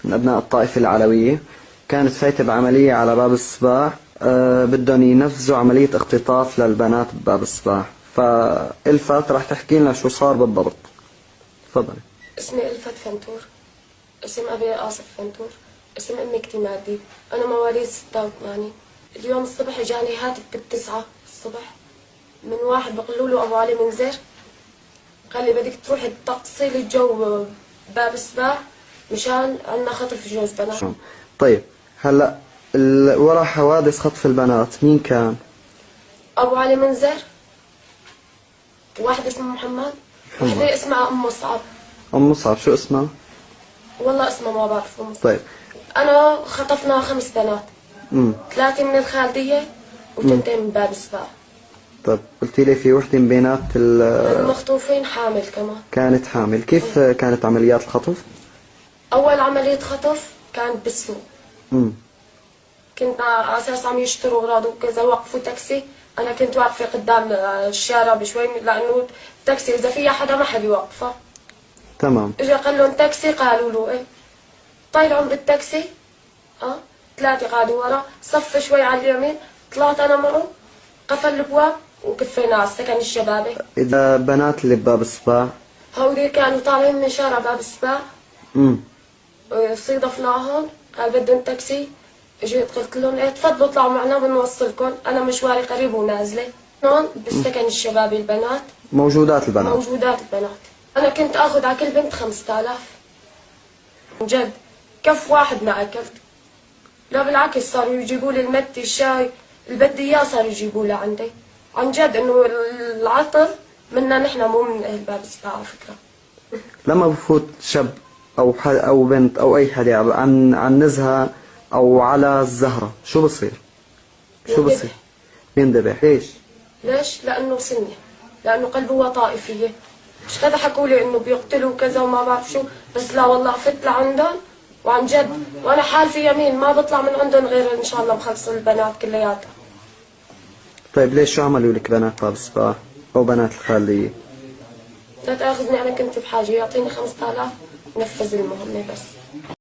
من أبناء الطائفة العلوية، كانت فايتة بعملية على باب الصباح. بدهم ينفذوا عملية اختطاف للبنات بباب الصباح. فإلفت راح تحكي لنا شو صار بالضبط. تفضلي. اسمي إلفت فنتور، اسم أبي آصف فنتور، اسم أمي اكتمادي. أنا مواليد 86. اليوم الصبح جاني هاتف ب9 الصبح من واحد بقولوا له أبو علي منذر، قال لي بدك تروحي تقصي لي الجو باب السباع مشان عندنا خطف جوز بنات. طيب هلا ورا حوادث خطف البنات مين كان؟ أبو علي منذر، واحد اسمه محمد، وحدة اسمها أم مصعب. أم مصعب شو اسمها؟ والله اسمها ما بعرفه. طيب أنا خطفنا 5 بنات، 3 من الخالدية وتنتين من باب السباع. طيب قلتي لي في وحدة من بينات المخطوفين حامل كمان. كانت حامل. كيف كانت عمليات الخطف؟ أول عملية خطف كانت بالسوق. كنت على أساس عم يشتروا أغراض وكذا، وقفوا تاكسي. أنا كنت واقفة قدام الشارع بشوي لأنه التاكسي إذا فيها حدا ما حد يوقفه. تمام. إجا قال لهم تاكسي، قالوا له إيه. طلعوا بالتاكسي 3 قعدوا ورا، صف شوي على اليمين، طلعت أنا معه، قفل الأبواب وكفينا على السكن الشبابي. إذا بنات اللي بباب الصباح هودي كانوا طالعين من شارع باب السباع. صيدفناهم، قال بدهم تاكسي. جيت قلت لهم ايه تفضلوا اطلعوا معنا بنوصلكم، انا مشواري قريب ونازله. هون بالسكن الشبابي البنات موجودات البنات. انا كنت اخذ على كل بنت 5000. عن جد كف واحد ما اكلت. لا بالعكس صاروا يجيبوا لي المتي الشاي اللي بدي اياه صاروا يجيبوا لي عندي. عن جد انه العطر منا نحن مو من اهل باب السباع على فكره. لما بفوت شاب او بنت او اي حدا عن نزهه او على الزهره شو بصير؟ بينذبح. ليش؟ لانه سني، لانه قلبه طائفيه. مش كذا حكوا لي انه بيقتلوا كذا وما بعرف شو، بس لا والله فت لعندهم وعن جد وانا حالفي يمين ما بطلع من عندهم غير ان شاء الله بخلص البنات كلياتها. طيب ليش شو عملوا لك بنات باب الصباح او بنات الخالديه؟ لا تاخذني، انا كنت بحاجه يعطيني 5000 نفذ المهمه بس.